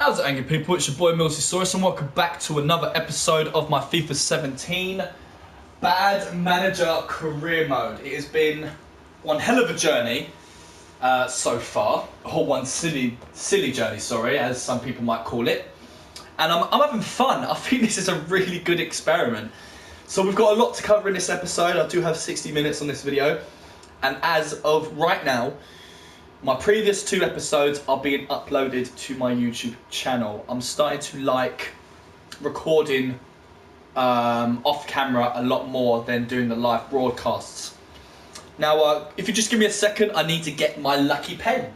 How's it, angry people? It's your boy Milsysaurus and welcome back to another episode of my FIFA 17 Bad Manager Career Mode. It has been one hell of a journey so far, or one silly journey, sorry, as some people might call it. And I'm having fun. I think this is a really good experiment. So we've got a lot to cover in this episode. I do have 60 minutes on this video. And as of right now, my previous 2 episodes are being uploaded to my YouTube channel. I'm starting to like recording off camera a lot more than doing the live broadcasts. Now, if you just give me a second, I need to get my lucky pen.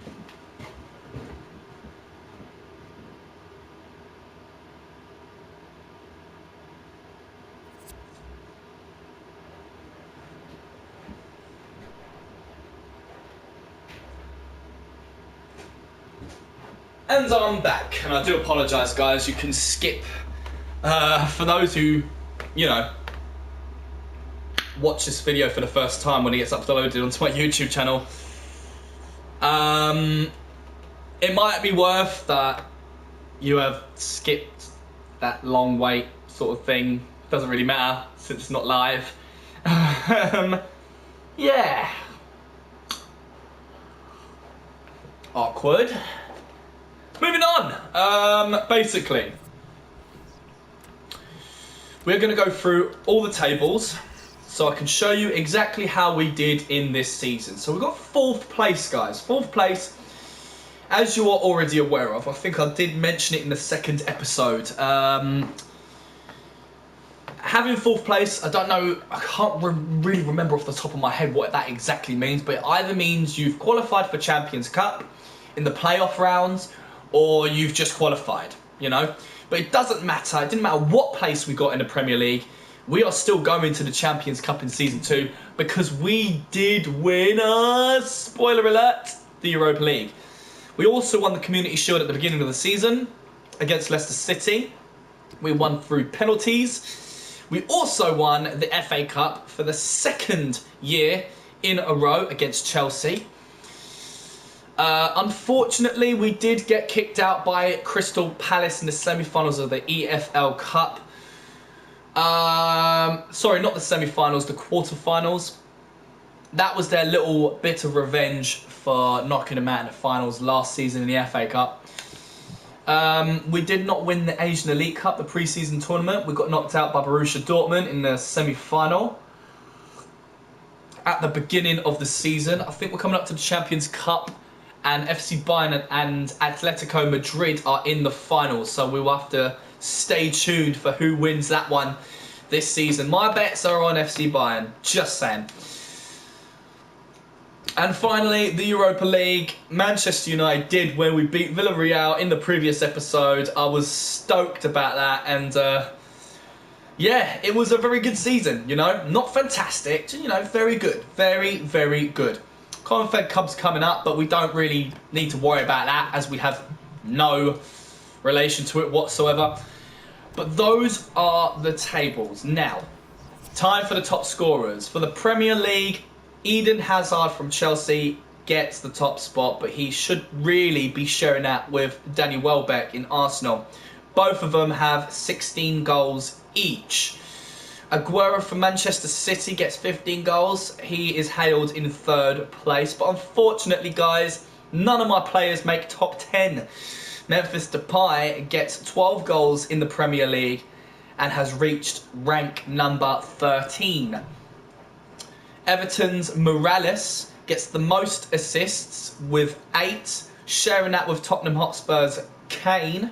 And I'm back, and I do apologise, guys. You can skip, for those who, you know, watch this video for the first time when it gets uploaded onto my YouTube channel. It might be worth that you have skipped that long wait sort of thing. Doesn't really matter since it's not live. Yeah. Awkward. Moving on, basically, we're going to go through all the tables so I can show you exactly how we did in this season. So we've got 4th place, guys. 4th place, as you are already aware of. I think I did mention it in the 2nd episode. Having 4th place, I don't know, I can't really remember off the top of my head what that exactly means, but it either means you've qualified for Champions Cup in the playoff rounds, or you've just qualified, you know? But it doesn't matter. It didn't matter what place we got in the Premier League. We are still going to the Champions Cup in Season 2 because we did win, spoiler alert, the Europa League. We also won the Community Shield at the beginning of the season against Leicester City. We won through penalties. We also won the FA Cup for the 2nd year in a row against Chelsea. Unfortunately, we did get kicked out by Crystal Palace in the semi-finals of the EFL Cup. Sorry, not the semi-finals, the quarter-finals. That was their little bit of revenge for knocking them out in the finals last season in the FA Cup. We did not win the Asian Elite Cup, the pre-season tournament. We got knocked out by Borussia Dortmund in the semi-final at the beginning of the season. I think we're coming up to the Champions Cup, and FC Bayern and Atletico Madrid are in the finals, so we will have to stay tuned for who wins that one this season. My bets are on FC Bayern, just saying. And finally, the Europa League. Manchester United did when we beat Villarreal in the previous episode. I was stoked about that, and yeah, it was a very good season, you know. Not fantastic, you know, very good. Very, very good. Confed Cup's coming up, but we don't really need to worry about that as we have no relation to it whatsoever. But those are the tables. Now, time for the top scorers. For the Premier League, Eden Hazard from Chelsea gets the top spot, but he should really be sharing that with Danny Welbeck in Arsenal. Both of them have 16 goals each. Aguero from Manchester City gets 15 goals. He is hailed in 3rd place. But unfortunately, guys, none of my players make top 10. Memphis Depay gets 12 goals in the Premier League and has reached rank number 13. Everton's Morales gets the most assists with 8, sharing that with Tottenham Hotspur's Kane.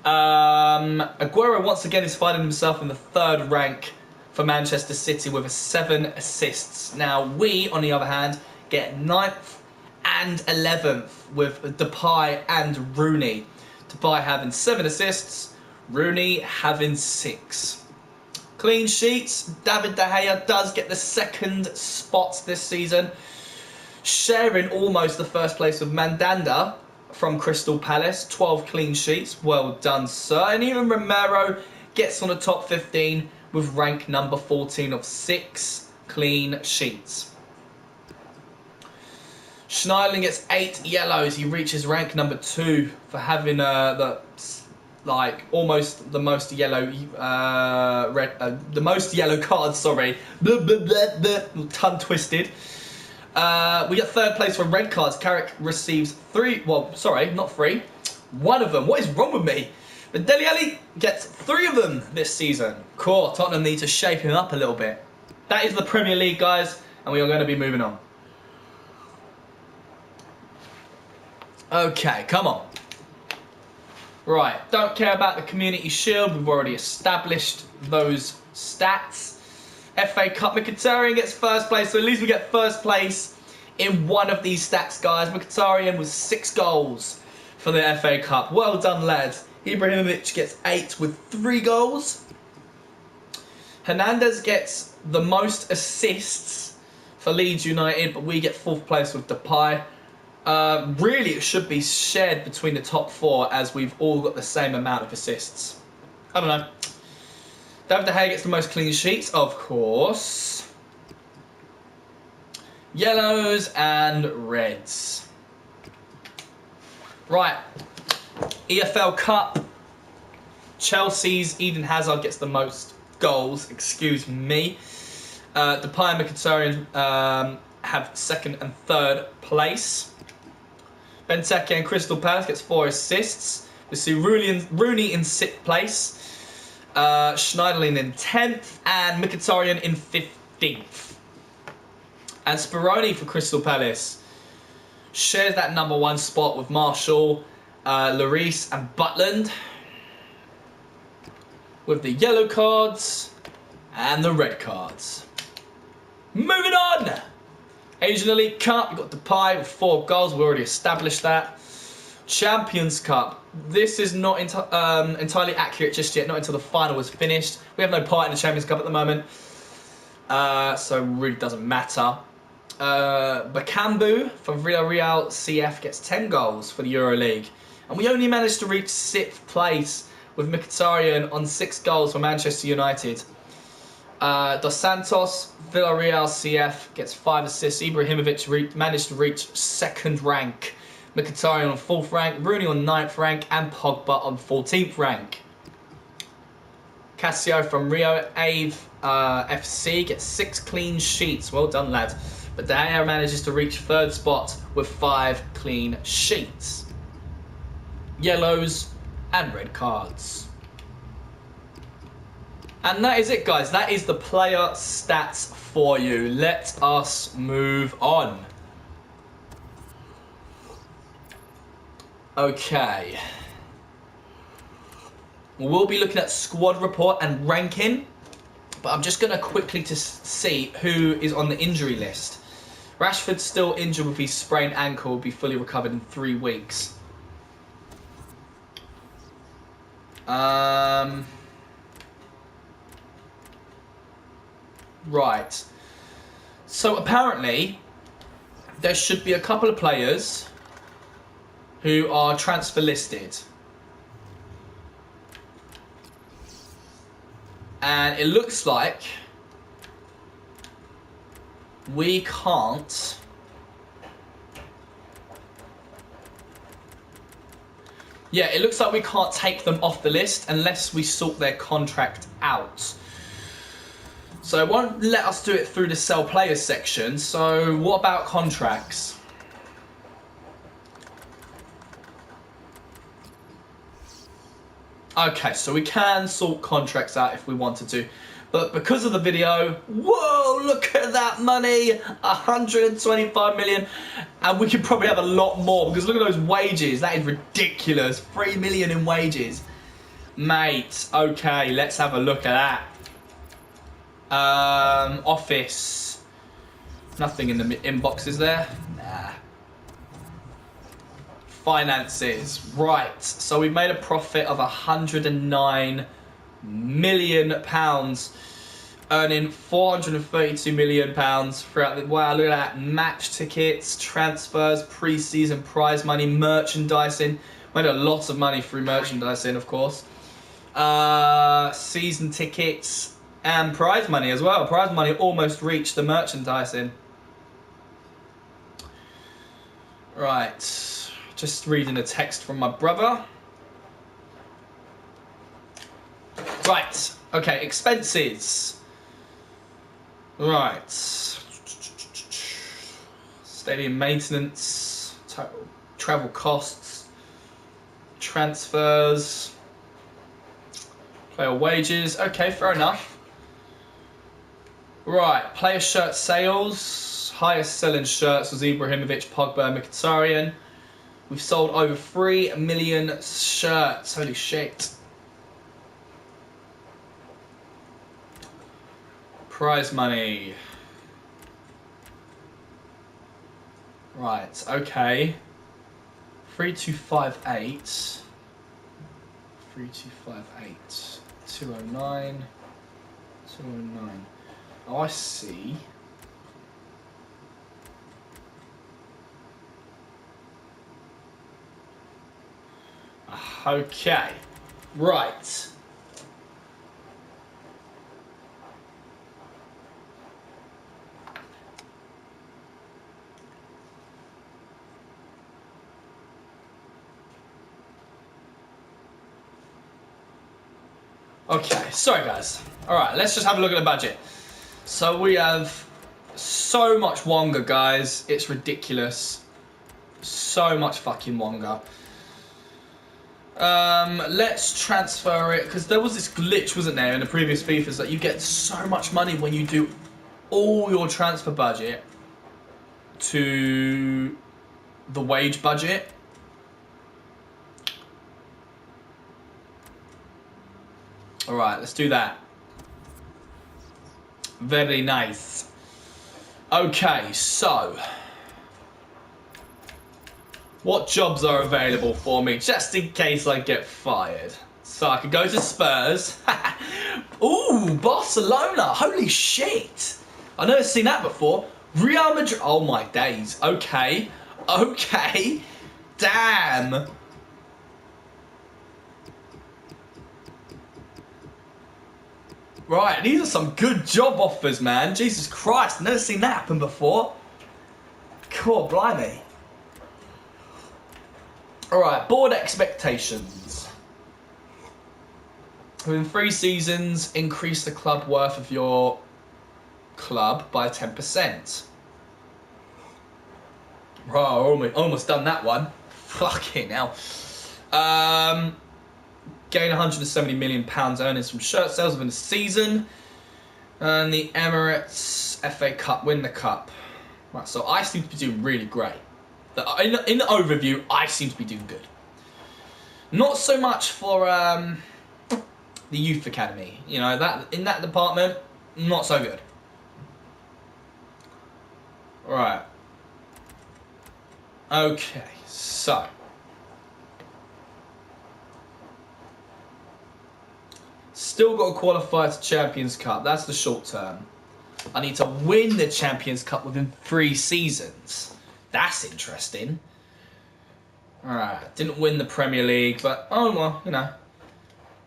Aguero once again is finding himself in the 3rd rank for Manchester City with 7 assists. Now we, on the other hand, get 9th and 11th with Depay and Rooney. Depay having 7 assists, Rooney having 6. Clean sheets, David De Gea does get the 2nd spot this season, sharing almost the 1st place with Mandanda from Crystal Palace, 12 clean sheets. Well done, sir. And even Romero gets on the top 15 with rank number 14 of 6 clean sheets. Schneiderlin gets 8 yellows. He reaches rank number 2 for having almost the most yellow the most yellow cards. Sorry, blah, blah, blah, blah. Tongue twisted. We get 3rd place for red cards. Carrick receives 3. Well, sorry, not 3. 1 of them. What is wrong with me? But Dele Alli gets 3 of them this season. Cool. Tottenham need to shape him up a little bit. That is the Premier League, guys, and we are going to be moving on. Okay, come on. Right, don't care about the Community Shield. We've already established those stats. FA Cup, Mkhitaryan gets 1st place, so at least we get 1st place in one of these stats, guys. Mkhitaryan with 6 goals for the FA Cup. Well done, lads. Ibrahimovic gets 8 with 3 goals. Hernandez gets the most assists for Leeds United, but we get 4th place with Depay. Really, it should be shared between the top 4 as we've all got the same amount of assists. I don't know. David De Gea gets the most clean sheets, of course. Yellows and reds. Right. EFL Cup. Chelsea's Eden Hazard gets the most goals. Excuse me. Depay and Mkhitaryan have 2nd and 3rd place. Benteke and Crystal Palace gets 4 assists. We see Rooney in 6th place. Schneiderlin in 10th. And Mkhitaryan in 15th. And Speroni for Crystal Palace shares that number 1 spot with Marshall, Lloris and Butland. With the yellow cards and the red cards. Moving on! Asian Elite Cup, we've got Depay with 4 goals. We already established that. Champions Cup. This is not entirely accurate just yet, not until the final was finished. We have no part in the Champions Cup at the moment, so it really doesn't matter. Bakambu for Villarreal CF gets 10 goals for the EuroLeague. And we only managed to reach 6th place with Mkhitaryan on 6 goals for Manchester United. Dos Santos, Villarreal CF gets 5 assists. Ibrahimovic managed to reach 2nd rank. Mkhitaryan on 4th rank, Rooney on 9th rank, and Pogba on 14th rank. Casio from Rio Ave FC gets 6 clean sheets. Well done, lad. But De Gea manages to reach 3rd spot with 5 clean sheets. Yellows and red cards. And that is it, guys. That is the player stats for you. Let us move on. Okay. We'll be looking at squad report and ranking, but I'm just going to quickly to see who is on the injury list. Rashford's still injured with his sprained ankle, will be fully recovered in 3 weeks. Right. So apparently, there should be a couple of players who are transfer listed. And it looks like we can't it looks like we can't take them off the list unless we sort their contract out. So it won't let us do it through the sell players section. So what about contracts? Okay, so we can sort contracts out if we wanted to. But because of the video, whoa, look at that money, 125 million. And we could probably have a lot more because look at those wages. That is ridiculous, 3 million in wages. Mate, okay, let's have a look at that. Office, nothing in the inbox, is there? Nah. Finances, right. So we've made a profit of £109 million, earning £432 million throughout the... Wow, look at that. Match tickets, transfers, pre-season prize money, merchandising. Made a lot of money through merchandising, of course. Season tickets and prize money as well. Prize money almost reached the merchandising. Right. Just reading a text from my brother. Right. Okay, expenses. Right. Stadium maintenance, travel costs, transfers, player wages. Okay, fair enough. Right, player shirt sales. Highest selling shirts was Ibrahimovic, Pogba, Mkhitaryan. We've sold over 3 million shirts. Holy shit. Prize money. Right, okay. 3258. 3258. 209. 209. Oh, I see. Okay. Right. Okay, sorry guys. Alright, let's just have a look at the budget. So we have so much Wonga, guys. It's ridiculous. So much fucking Wonga. Let's transfer it, because there was this glitch, wasn't there, in the previous FIFAs that you get so much money when you do all your transfer budget to the wage budget. Alright, let's do that. Very nice. Okay, so what jobs are available for me just in case I get fired? So I could go to Spurs. Ooh, Barcelona. Holy shit. I've never seen that before. Real Madrid. Oh my days. Okay. Okay. Damn. Right, these are some good job offers, man. Jesus Christ, I've never seen that happen before. Cool, blimey. Alright, board expectations. Within 3 seasons, increase the club worth of your club by 10%. Right, almost done that one. Fucking hell. Gain £170 million earnings from shirt sales within the season. And the Emirates FA Cup, win the cup. Right, so I seem to be doing really great. In the overview, I seem to be doing good. Not so much for the youth academy. You know, that in that department, not so good. Right. Okay, so still got to qualify to Champions Cup. That's the short term. I need to win the Champions Cup within 3 seasons. That's interesting. Alright, didn't win the Premier League, but oh well, you know.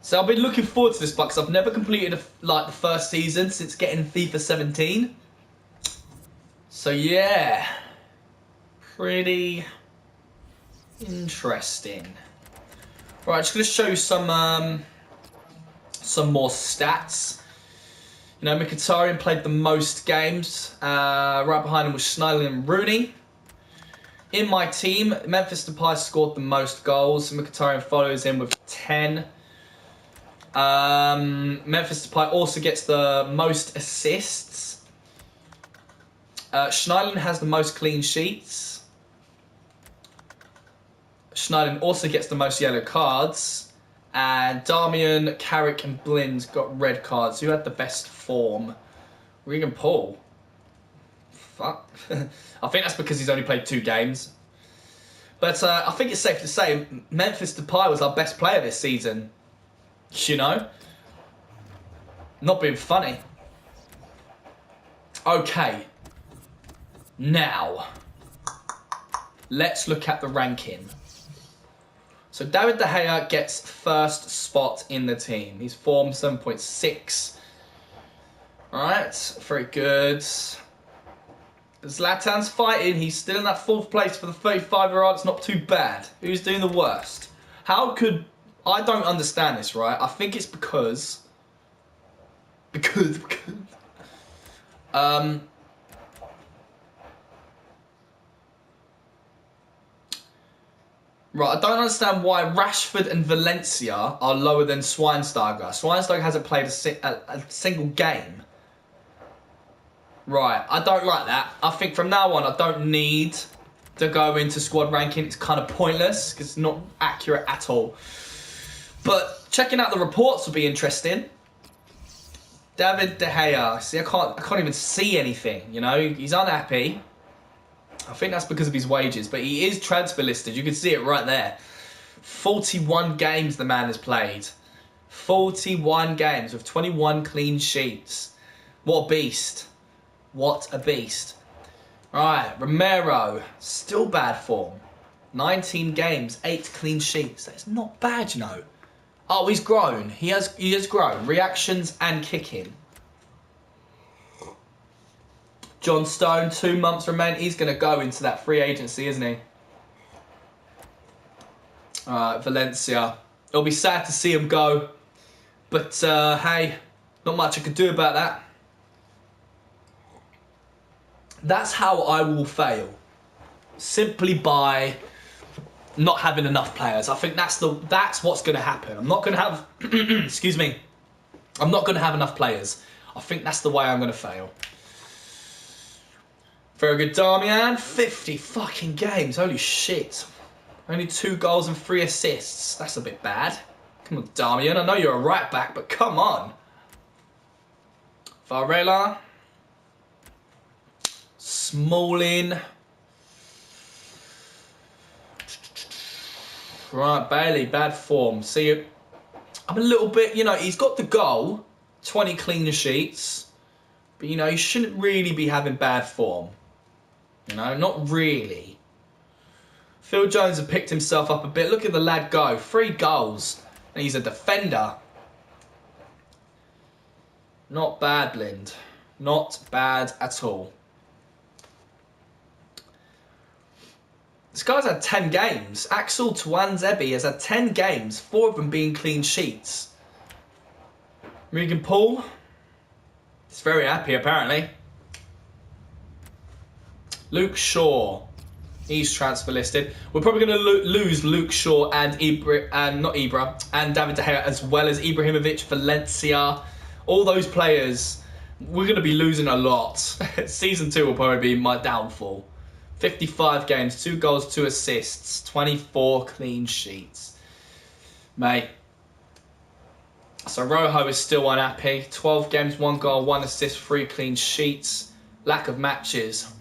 So I've been looking forward to this because I've never completed the first season since getting FIFA 17. So yeah, pretty interesting. Right, just gonna show you some more stats. You know, Mkhitaryan played the most games. Right behind him was Schneiderlin and Rooney. In my team, Memphis Depay scored the most goals. Mkhitaryan follows him with 10. Memphis Depay also gets the most assists. Schneiderlin has the most clean sheets. Schneiderlin also gets the most yellow cards. And Darmian, Carrick and Blind got red cards. Who had the best form? Regan Paul. Fuck. I think that's because he's only played 2 games. But I think it's safe to say Memphis Depay was our best player this season. You know? Not being funny. Okay. Now, let's look at the ranking. So David De Gea gets first spot in the team. He's form 7.6. Alright, very good. Zlatan's fighting. He's still in that 4th place for the 35-year-old. It's not too bad. Who's doing the worst? How could... I don't understand this, right? I think it's because... Right, I don't understand why Rashford and Valencia are lower than Schweinsteiger. Schweinsteiger hasn't played a single game. Right, I don't like that. I think from now on, I don't need to go into squad ranking. It's kind of pointless because it's not accurate at all. But checking out the reports will be interesting. David De Gea. See, I can't even see anything. You know, he's unhappy. I think that's because of his wages, but he is transfer listed. You can see it right there. 41 games the man has played. 41 games with 21 clean sheets. What a beast. What a beast. Alright, Romero. Still bad form. 19 games, 8 clean sheets. That's not bad, you know. Oh, he's grown. He has grown. Reactions and kicking. John Stone, 2 months remain. He's going to go into that free agency, isn't he? Alright, Valencia. It'll be sad to see him go. But, hey, not much I could do about that. That's how I will fail. Simply by not having enough players. I think that's what's going to happen. I'm not going to have... excuse me. I'm not going to have enough players. I think that's the way I'm going to fail. Very good, Darmian. 50 fucking games. Holy shit. Only 2 goals and 3 assists. That's a bit bad. Come on, Darmian. I know you're a right back, but come on. Varela. Smalling. Right, Bailey. Bad form. See, I'm a little bit... You know, he's got the goal. 20 clean sheets. But, you know, he shouldn't really be having bad form. You know, not really. Phil Jones has picked himself up a bit. Look at the lad go. 3 goals. And he's a defender. Not bad, Blind. Not bad at all. This guy's had 10 games. Axel Tuanzebe has had 10 games. 4 of them being clean sheets. Regan Paul. He's very happy, apparently. Luke Shaw, he's transfer listed. We're probably going to lose Luke Shaw and David De Gea, as well as Ibrahimovic, Valencia. All those players, we're going to be losing a lot. Season 2 will probably be my downfall. 55 games, 2 goals, 2 assists, 24 clean sheets. Mate. So Rojo is still unhappy. 12 games, 1 goal, 1 assist, 3 clean sheets. Lack of matches.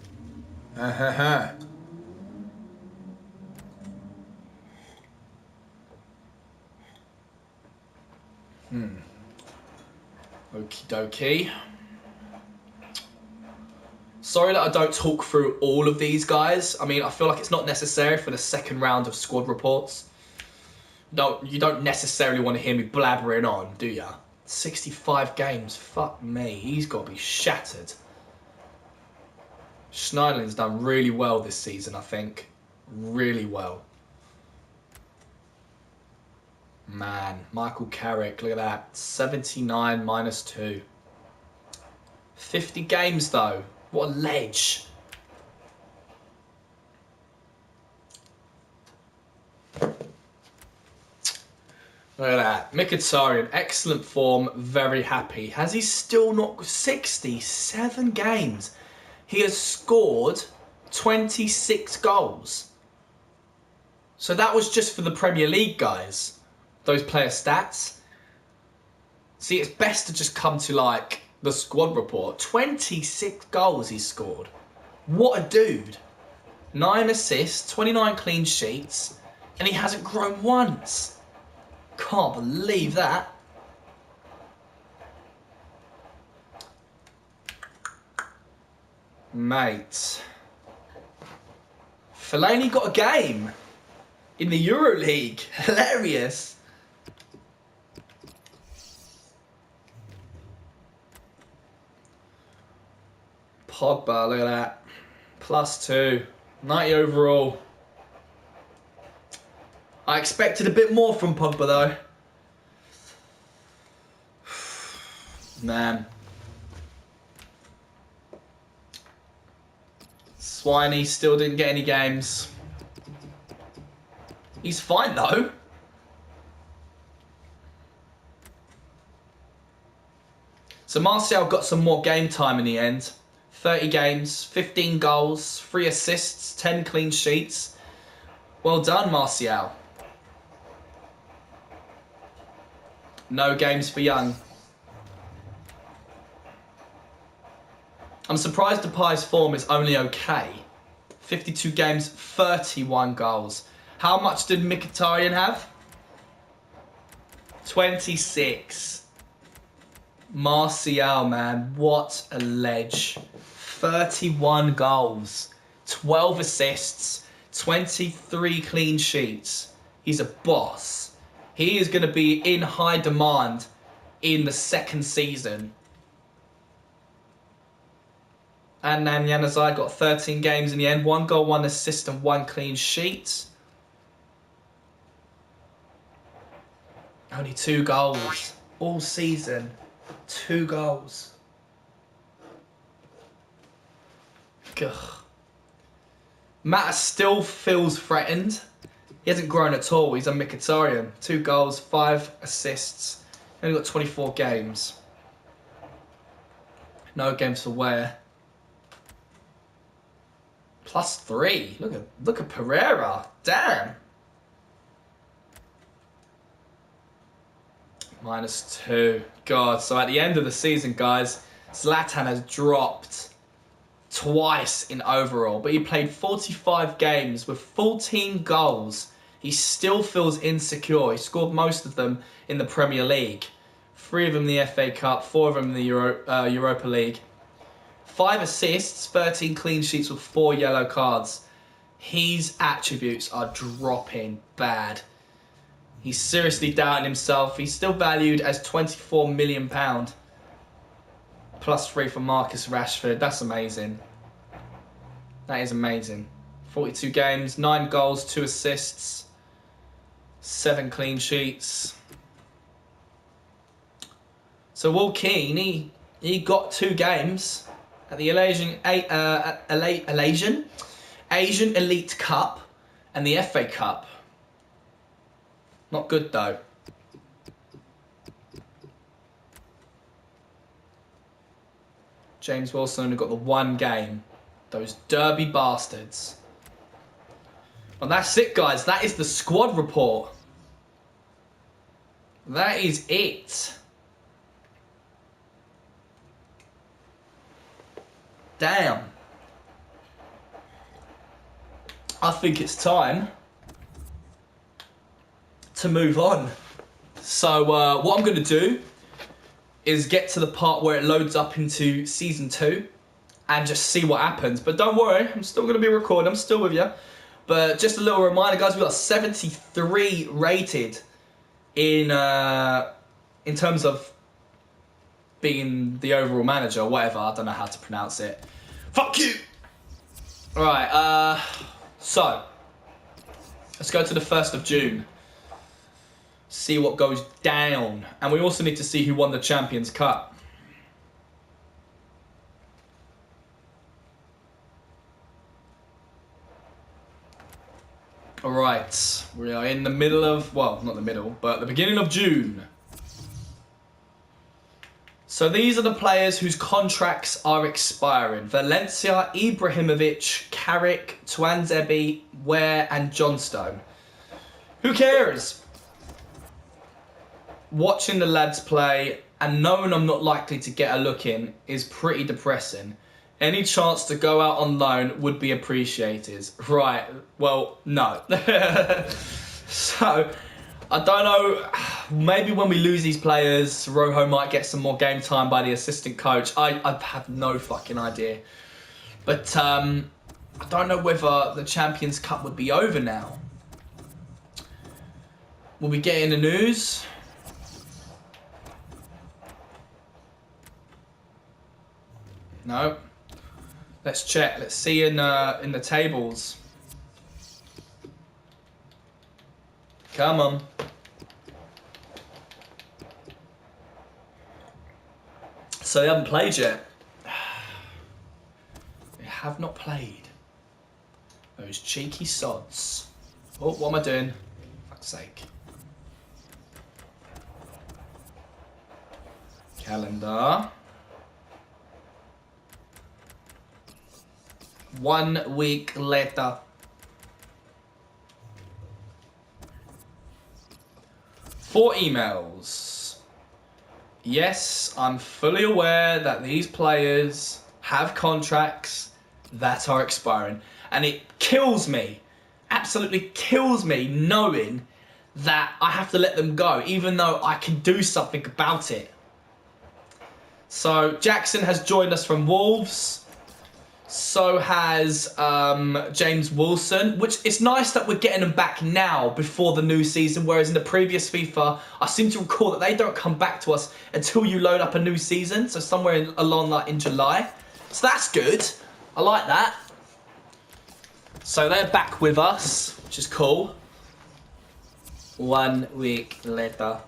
Okie dokie. Sorry that I don't talk through all of these guys. I mean, I feel like it's not necessary for the second round of squad reports. No, you don't necessarily want to hear me blabbering on, do ya? 65 games, fuck me. He's got to be shattered. Schneiderlin's done really well this season, I think. Really well. Man, Michael Carrick, look at that. 79 minus 2. 50 games, though. What a ledge. Look at that. Mkhitaryan, excellent form, very happy. Has he still not... 67 games. He has scored 26 goals. So that was just for the Premier League, guys. Those player stats. See, it's best to just come to, like, the squad report. 26 goals he scored. What a dude. 9 assists, 29 clean sheets, and he hasn't grown once. Can't believe that. Mate. Fellaini got a game in the EuroLeague. Hilarious. Pogba, look at that. +2. 90 overall. I expected a bit more from Pogba though. Man. Swiney still didn't get any games. He's fine though. So Martial got some more game time in the end. 30 games, 15 goals, 3 assists, 10 clean sheets. Well done, Martial. No games for Young. I'm surprised Depay's form is only okay. 52 games, 31 goals. How much did Mkhitaryan have? 26. Martial, man, what a ledge. 31 goals, 12 assists, 23 clean sheets. He's a boss. He is going to be in high demand in the second season. And Januzaj got 13 games in the end. 1 goal, 1 assist and 1 clean sheet. Only 2 goals all season. 2 goals. Ugh. Matt still feels threatened. He hasn't grown at all. He's a Mkhitaryan. 2 goals, 5 assists. Only got 24 games. No games for Ware. +3. Look at Pereira. Damn. -2. God. So at the end of the season, guys, Zlatan has dropped twice in overall, but he played 45 games with 14 goals. He still feels insecure. He scored most of them in the Premier League. 3 of them in the FA Cup, 4 of them in the Europa League. 5 assists, 13 clean sheets with 4 yellow cards. His attributes are dropping bad. He's seriously doubting himself. He's still valued as £24 million. +3 for Marcus Rashford. That's amazing. That is amazing. 42 games, 9 goals, 2 assists, 7 clean sheets. So Will Keane, he got 2 games at the Asian Elite Cup and the FA Cup. Not good though. James Wilson only got the 1 game. Those Derby bastards. And that's it, guys. That is the squad report. That is it. Damn. I think it's time to move on. So what I'm going to do is get to the part where it loads up into Season 2 and just see what happens. But don't worry, I'm still going to be recording. I'm still with you. But just a little reminder, guys, we got 73 rated in terms of being the overall manager or whatever. I don't know how to pronounce it. Fuck you! Alright, so let's go to the 1st of June. See what goes down. And we also need to see who won the Champions Cup. Alright, we are in the middle of, well, not the middle, but the beginning of June. So these are the players whose contracts are expiring. Valencia, Ibrahimovic, Carrick, Tuanzebe, Ware and Johnstone. Who cares? Watching the lads play and knowing I'm not likely to get a look in is pretty depressing. Any chance to go out on loan would be appreciated. Right, well, no. So, I don't know, maybe when we lose these players, Rojo might get some more game time by the assistant coach. I have no fucking idea. But I don't know whether the Champions Cup would be over now. Will we get in the news? No. Let's check. Let's see in the tables. Come on. So they haven't played yet. They have not played. Those cheeky sods. Oh, what am I doing? For fuck's sake. Calendar. 1 week later. 4 emails. Yes, I'm fully aware that these players have contracts that are expiring. And it kills me, absolutely kills me, knowing that I have to let them go, even though I can do something about it. So Jackson has joined us from Wolves. So has James Wilson, which it's nice that we're getting them back now before the new season, whereas in the previous FIFA, I seem to recall that they don't come back to us until you load up a new season, so somewhere along like in July. So that's good. I like that. So they're back with us, which is cool. 1 week later.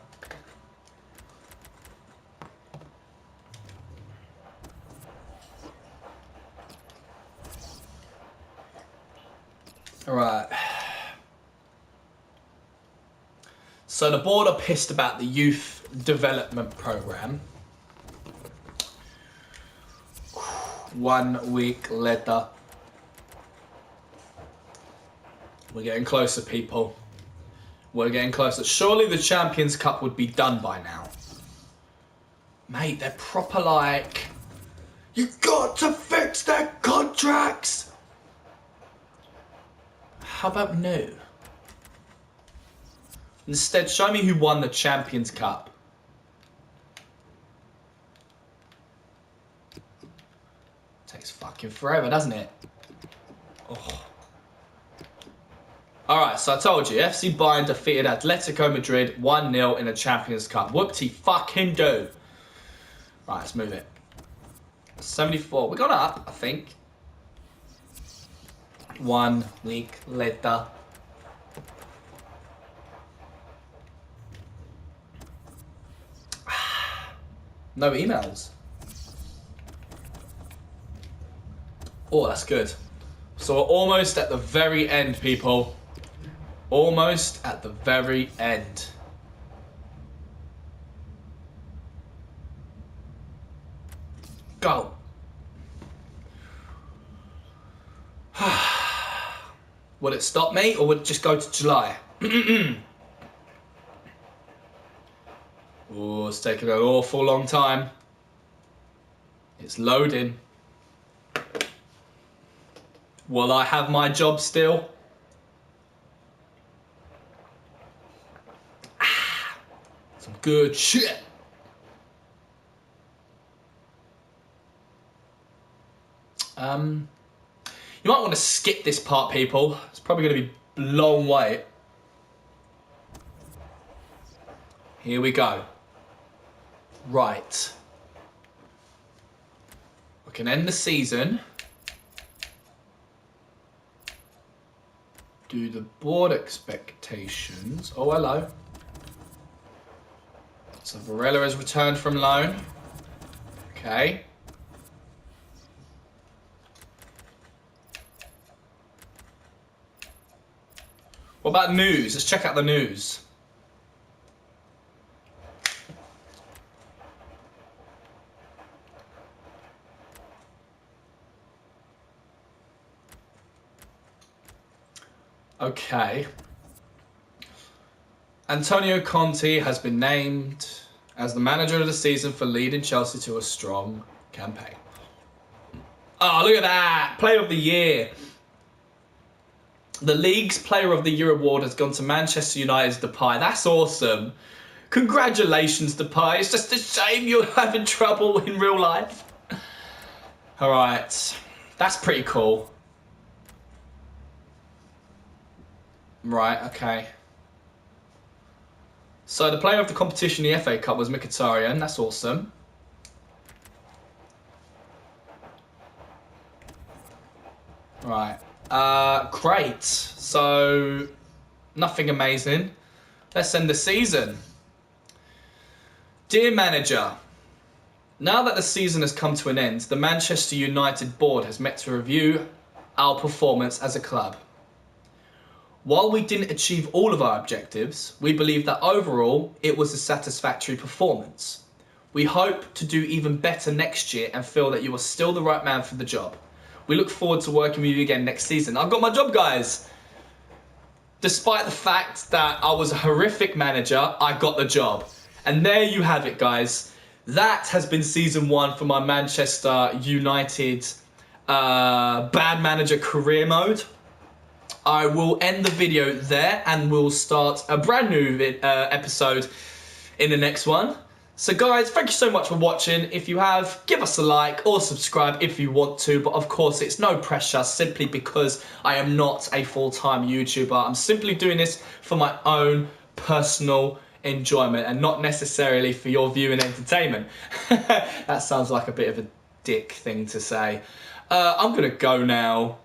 Alright. So the board are pissed about the youth development program. 1 week later. We're getting closer, people. We're getting closer. Surely the Champions Cup would be done by now. Mate, they're proper like, you got to fix their contracts. How about no? Instead, show me who won the Champions Cup. Takes fucking forever, doesn't it? Oh. Alright, so I told you, FC Bayern defeated Atletico Madrid 1-0 in the Champions Cup. Whoopty fucking do. Right, let's move it. 74. We're gone up, I think. 1 week later. No emails. Oh, that's good. So we're almost at the very end, people. Almost at the very end. Go. Will it stop me or would it just go to July? Oh, it's taking an awful long time. It's loading. Will I have my job still? Some good shit. You might want to skip this part, people. It's probably going to be a long wait. Here we go. Right. We can end the season. Do the board expectations. Oh, hello. So Varela has returned from loan. Okay. What about news? Let's check out the news. Okay. Antonio Conte has been named as the manager of the season for leading Chelsea to a strong campaign. Oh, look at that. Player of the year. The league's Player of the Year award has gone to Manchester United's Depay. That's awesome. Congratulations, Depay. It's just a shame you're having trouble in real life. All right. That's pretty cool. Right, okay. So the player of the competition, the FA Cup, was Mkhitaryan. That's awesome. Right. Great. So, nothing amazing. Let's end the season. Dear manager, now that the season has come to an end, the Manchester United board has met to review our performance as a club. While we didn't achieve all of our objectives, we believe that overall it was a satisfactory performance. We hope to do even better next year and feel that you are still the right man for the job. We look forward to working with you again next season. I've got my job, guys. Despite the fact that I was a horrific manager, I got the job. And there you have it, guys. That has been season 1 for my Manchester United bad manager career mode. I will end the video there and we'll start a brand new episode in the next one. So guys, thank you so much for watching. If you have, give us a like or subscribe if you want to. But of course, it's no pressure simply because I am not a full-time YouTuber. I'm simply doing this for my own personal enjoyment and not necessarily for your viewing entertainment. That sounds like a bit of a dick thing to say. I'm going to go now.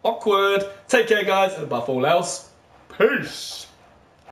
Awkward. Take care, guys. And above all else, peace.